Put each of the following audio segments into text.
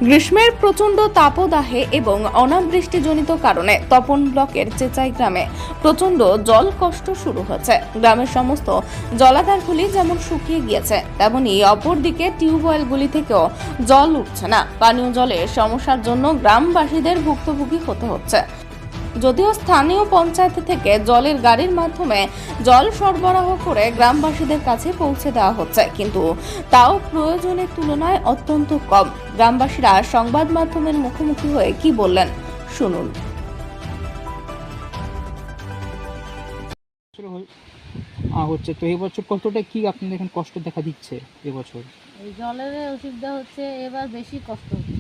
গ্রীষ্মের প্রচণ্ড তাপদাহে এবং অনাবৃষ্টিজনিত কারণে তপন ব্লকের চেচাই গ্রামে প্রচণ্ড জল কষ্ট শুরু হয়েছে। গ্রামের সমস্ত জলাধারগুলি যেমন শুকিয়ে গিয়েছে, তেমনি অপরদিকে টিউবওয়েলগুলি থেকেও জল উঠছে না। পানীয় জলের সমস্যার জন্য গ্রামবাসীদের ভুক্তভোগী হতে হচ্ছে। যদিও স্থানীয় পঞ্চায়েত থেকে জলের গাড়ির মাধ্যমে জল সরবরাহ করে গ্রামবাসীদের কাছে পৌঁছে দেওয়া হচ্ছে, কিন্তু তাও প্রয়োজনের তুলনায় অত্যন্ত কম। গ্রামবাসীরা সংবাদ মাধ্যমের মুখোমুখি হয়ে কি বললেন শুনুন। হচ্ছে তো এবছর কতটা কি আপনাদের এখানে কষ্ট দেখা দিচ্ছে এবছর? এই জলের অসুবিধা হচ্ছে, এবার বেশি কষ্ট হচ্ছে।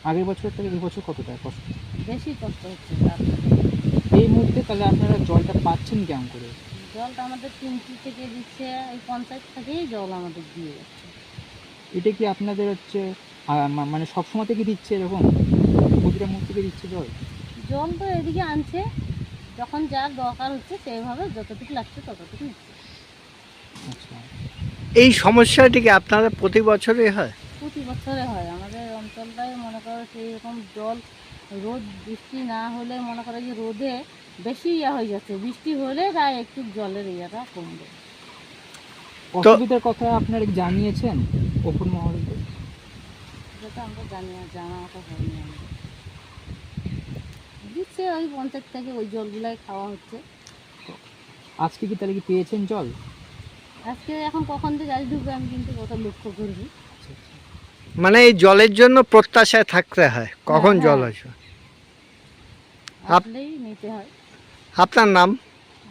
আগের বছর থেকে এবছর কতটা কষ্ট? বেশি কষ্ট হচ্ছে। এই মুহূর্তে তাহলে আপনারা জলটা পাচ্ছেন কেমন করে? জলটা আমাদের ট্যাঙ্কি থেকে দিচ্ছে, এই পঞ্চায়েত থেকেই জল আমাদের দিয়ে যাচ্ছে। এটা কি আপনাদের হচ্ছে মানে সবসময় থেকে দিচ্ছে এরকম প্রতিটা মুহূর্ত থেকে দিচ্ছে জল? জল তো এদিকে আনছে, যখন যার দরকার হচ্ছে সেইভাবে যতটুকু লাগছে ততটুকু নিচ্ছে। আচ্ছা, এই সমস্যাটি কি আপনাদের প্রতি বছরই হয়? প্রতি বছরে হয় আমাদের অঞ্চলটায়। মনে করো সেই রকম জল রোদ বৃষ্টি না হলে মনে করো যে রোদে বেশি হয়ে যাচ্ছে, বৃষ্টি হলে গায়ে একটু জলের ইয়েটা কমবে। অসুবিধার কথা আপনারা জানিয়েছেন ওপর মহলকে? যেটা আমরা জানা তো হয়নি আমাদের। দিচ্ছে ওই পঞ্চায়েত থেকে, ওই জলগুলাই খাওয়া হচ্ছে। আজকে কি তাহলে কি পেয়েছেন জল? আজকে এখন কখন যে গাড়ি ঢুকবে আমি কিন্তু কথা লক্ষ্য করবি। মানে এই জলের জন্য প্রত্যাশায় থাকতে হয় কখন জল আসবে। আসলেই নিতে হয়। আপনার নাম?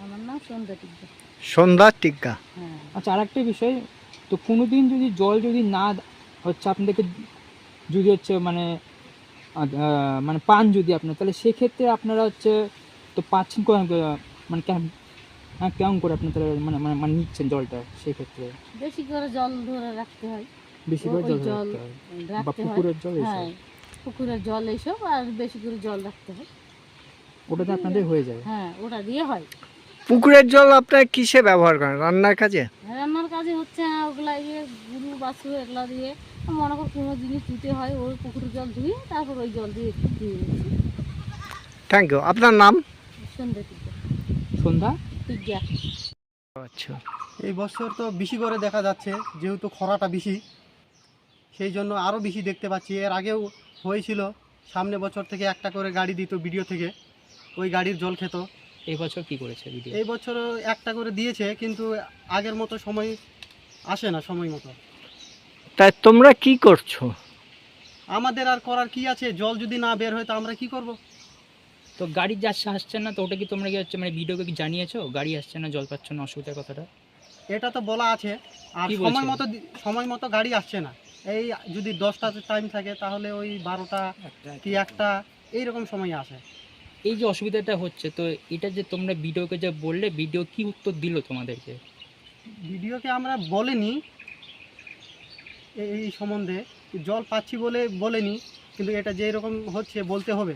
আমার নাম সন্ধ্যা টিকা। সন্ধ্যা টিকা। হ্যাঁ। আচ্ছা, আর একটা বিষয়, তো কোনোদিন যদি জল যদি না হচ্ছে আপনাদেরকে, যদি হচ্ছে মানে মানে পান যদি আপনার, তাহলে সেক্ষেত্রে আপনারা হচ্ছে তো পাচ্ছেন মানে কেমন করে আপনি তাহলে মানে মানে মানে নিচ্ছেন জলটা? সেক্ষেত্রে বেশি করে জল ধরে রাখতে হয়, বেশি করে ওই জল জল রাখতে হয় বা রাখতে হয়। পুকুরের জল হ্যাঁ, পুকুরের জল এইসব, আর বেশি করে জল রাখতে হয়। ওটাতে আপনাদের হয়ে যায়? হ্যাঁ, ওটা দিয়ে হয়। পুকুরের জল আপনারা কিসে ব্যবহার করেন? রান্নার কাজে? রান্নার কাজে হচ্ছে না, ওগুলা ইয়ে গুরু বাছু এগুলা দিয়ে মনে কর কোনো জিনিস ধুতে হয়, ওই পুকুরের জল ধুয়ে তারপর ওই জল দিয়ে একটু ধুয়ে নিচ্ছি। Thank you. আপনার নাম? সন্ধ্যা টিকা। সন্ধ্যা টিকা। আচ্ছা, এই বছর তো বেশি করে দেখা যাচ্ছে, যেহেতু খরাটা বেশি, সেই জন্য আরও বেশি দেখতে পাচ্ছি। এর আগেও হয়েছিল, সামনে বছর থেকে একটা করে গাড়ি দিত ভিডিও থেকে, ওই গাড়ির জল খেত। এই বছর কি করেছে ভিডিও? এই বছরও একটা করে দিয়েছে, কিন্তু আগের মতো সময় আসে না, সময় মতো। তাই তোমরা কি করছো? আমাদের আর করার কি আছে? জল যদি না বের হয় তো আমরা কি করব? তো গাড়ি যাচ্ছে আসছে না, তো ওটা কি তোমরা কি হচ্ছে মানে ভিডিওকে কি জানিয়েছো গাড়ি আসছে না, জল পাচ্ছ না, অসুবিধার কথাটা? এটা তো বলা আছে, আর কি বলছে? সময় মতো গাড়ি আসছে না। এই যদি 10টাতে টাইম থাকে তাহলে ওই 12টা কি 1টা এইরকম সময় আসে। এই যে অসুবিধাটা হচ্ছে, তো এটা যে তোমরা ভিডিওকে যে বললে, ভিডিও কি উত্তর দিল তোমাদেরকে? ভিডিওকে আমরা বলিনি এই সম্বন্ধে, জল পাচ্ছি বলে বলেনি, কিন্তু এটা যে এরকম হচ্ছে বলতে হবে।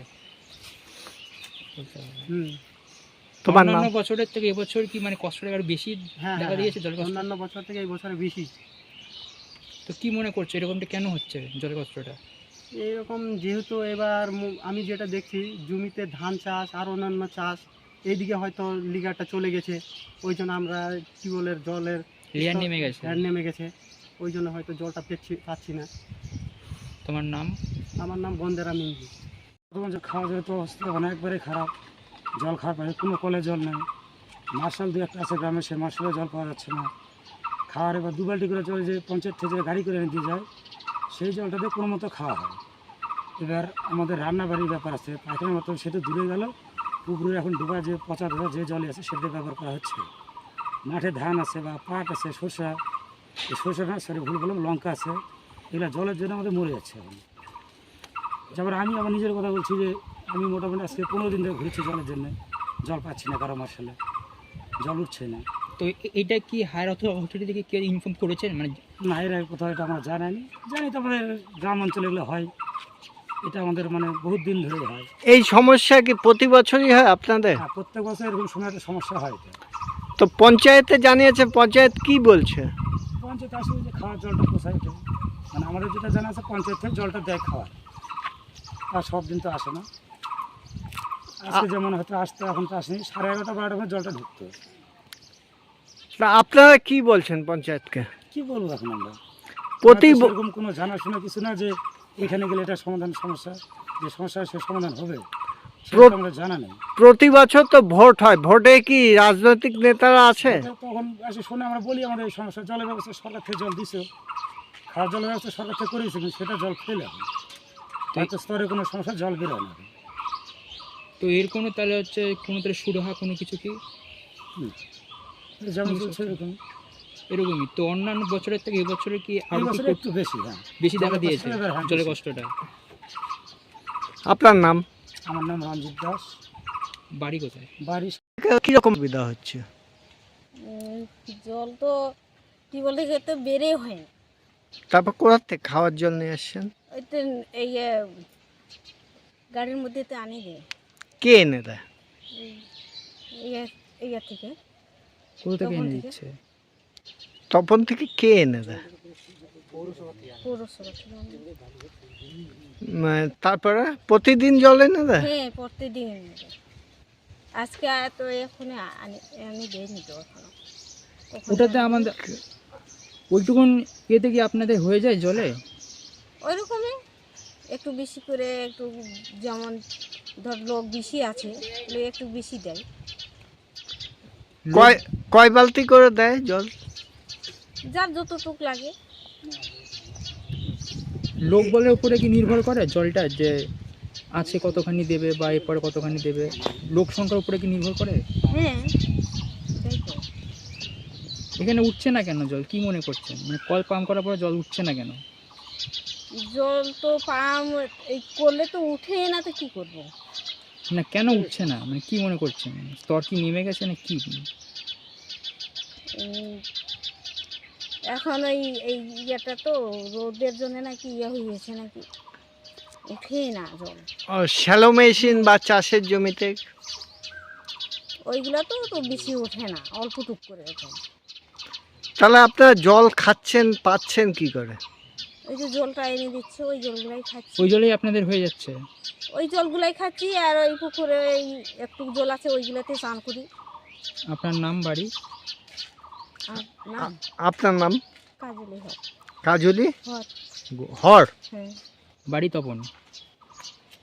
তোমার নাম? অন্যান্য বছরের থেকে এবছর কি মানে কষ্টটা আরো বেশি হ্যাঁ, দেখা দিয়েছে জল কষ্ট? অন্যান্য বছর থেকে এই বছরে বেশি। তো কি মনে করছো এরকমটা কেন হচ্ছে জল কষ্টটা? এরকম যেহেতু এবার আমি যেটা দেখছি, জমিতে ধান চাষ আর অন্যান্য চাষ, এইদিকে হয়তো লিগারটা চলে গেছে, ওই জন্য আমরা টিউবওয়েলের জলের লেয়ার নেমে গেছে? নেমে গেছে, ওই জন্য হয়তো জলটা পাচ্ছি না। তোমার নাম? আমার নাম বন্দেরা মিঞ্জি। খাওয়া জলের তো অবস্থা অনেকবারই খারাপ। জল খারাপ হয়, কোনো কলে জল নেই। মার্শাল দু একটা আছে গ্রামে, সে মার্শালে জল পাওয়া যাচ্ছে না। খাওয়ার এবার 2 বালতি করে জল যে পঞ্চায়েত থেকে গাড়ি করে এনে দিয়ে যায়, সেই জলটাতে কোনো মতো খাওয়া হয়। এবার আমাদের রান্নাবাড়ির ব্যাপার আছে, পায়খানার মতো সে তো দূরে গেল। পুকুরে এখন ডোবা যে পচা ডোবা যে জলই আছে সেটা ব্যবহার করা হচ্ছে। মাঠে ধান আছে বা পাট আছে, সরষা, এই সরষা না সরি ভুল বললাম, লঙ্কা আছে, এগুলো জলের জন্য আমাদের মরে যাচ্ছে এখন। যেমন আমি আমার নিজের কথা বলছি যে আমি মোটামুটি আজকে 15 দিন ধরে ঘুরছি জলের জন্য, জল পাচ্ছি না, কারো মার্শালে জল উঠছে না। তো এটা কি হায়ার অথরিটি থেকে কেউ ইনফর্ম করেছেন? মানে না, এর কোথাও এটা আমরা জানি তো আমাদের গ্রাম অঞ্চলে এগুলো হয়, এটা আমাদের মানে বহুত দিন ধরেই হয়। এই সমস্যা কি প্রতি বছরই হয় আপনাদের? হ্যাঁ, প্রত্যেক বছর এরকম সময় একটা সমস্যা হয়। তো পঞ্চায়েতে জানিয়েছে, পঞ্চায়েত কি বলছে? পঞ্চায়েত আসলে যে খাওয়ার জলটা পোষায়, মানে আমাদের যেটা জানা আছে পঞ্চায়েত থেকে জলটা দেয় খাওয়ার, আর সব দিন তো আসে না। আজকে যেমন হয়তো আসতে, এখন তো আসেনি, 11:30 12টার মধ্যে জলটা ঢুকতো। তা আপনারা কি বলছেন পঞ্চায়েতকে? কি বলবো এখন আমরা, প্রতি আমাদের সেরকম কোনো জানাশোনা কিছু না যে এখানে গেলে এটা সমাধান, সমস্যা যে সমস্যা সে সমাধান হবে সেটা আমরা জানা নেই। প্রতি বছর তো ভোট হয়, ভোটে কি রাজনৈতিক নেতারা আছে? তখন এসে শুনে আমরা বলি আমাদের এই সমস্যা, জলের ব্যবস্থা সরকার থেকে জল দিছে, খাওয়ার জলের ব্যবস্থা সরকার থেকে করেছে, কিন্তু সেটা জল ফেলে এখন হয়তো স্তরে কোনো সমস্যা, জল বেরোয় না। তো এর কোনো তাহলে হচ্ছে কোনো তাহলে সুরাহা কোনো কিছু কি যেমন চলছে এরকম। এরকমই তো অন্যান্য বছরের থেকে এবছরে কি এই আরো কি বছরে একটু বেশি, হ্যাঁ বেশি দেখা দিয়েছে হ্যাঁ, জলের বেশি। কষ্টটা? আপনার নাম? আমার নাম রঞ্জিত দাস, বাড়ি কোথায়? বাড়ি কিরকম সুবিধা হচ্ছে? জল তো কি বলতে তো বেড়ে হয় না, তারপর কোথা থেকে খাওয়ার জল নিয়ে আসছেন? ওই তো এই গাড়ির মধ্যে তো আনি দেয় কে এনে দেয়? ইয়া থেকে, কোথা থেকে তখন এনে থেকে। দিচ্ছে? তপন থেকে কে এনে দেয়? পৌরসভা থেকে আনি দেয়। তারপরে প্রতিদিন জল এনে দেয়? হ্যাঁ প্রতিদিন এনে দেয়। আজকে তো এখন আমি দেয়নি তো এখনো। কখন ওটাতে আনবে? আমাদের ওইটুকুন ইয়েতে কি আপনাদের হয়ে যায় জলে? ওইরকমই একটু বেশি করে, একটু যেমন ধর লোক বেশি আছে তাহলে একটু বেশি দেয়। কয় বালতি করে দেয় জল? যার যতটুক লাগে। লোক বলের উপরে কি নির্ভর করে জলটা, যে আছে কতখানি দেবে বা এরপরে কতখানি দেবে, লোক সংখ্যার উপরে কি নির্ভর করে? হ্যাঁ তাই তো। এখানে উঠছে না কেন জল, কি মনে করছেন? মানে কল পাম্প করার পরে জল উঠছে না কেন? জল তো পাম্প এই করলে তো উঠে না, তো কি করবো? না কেন উঠছে না, মানে কি মনে করছেন? স্তর কি নেমে গেছে না কি? এখন ওই এই ইয়েটা তো রোদের জন্য নাকি ইয়ে হয়েছে নাকি, উঠে না জল। শ্যালো মেশিন বা চাষের জমিতে? ওইগুলো তো বেশি ওঠে না, অল্প টুক করে ওঠে। তাহলে আপনারা জল খাচ্ছেন, পাচ্ছেন কি করে? ওই যে জলটা এনে দিচ্ছে ওই জলগুলাই খাচ্ছি। ওই জলেই আপনাদের হয়ে যাচ্ছে? ওই জলগুলাই খাচ্ছি, আর ওই পুকুরে ওই একটু জল আছে ওইগুলোতে স্নান করি। আপনার নাম, বাড়ি? আর না আপনার নাম? কাজলি হয় কাজলি ঘর। হর? হ্যাঁ বাড়ি তপন?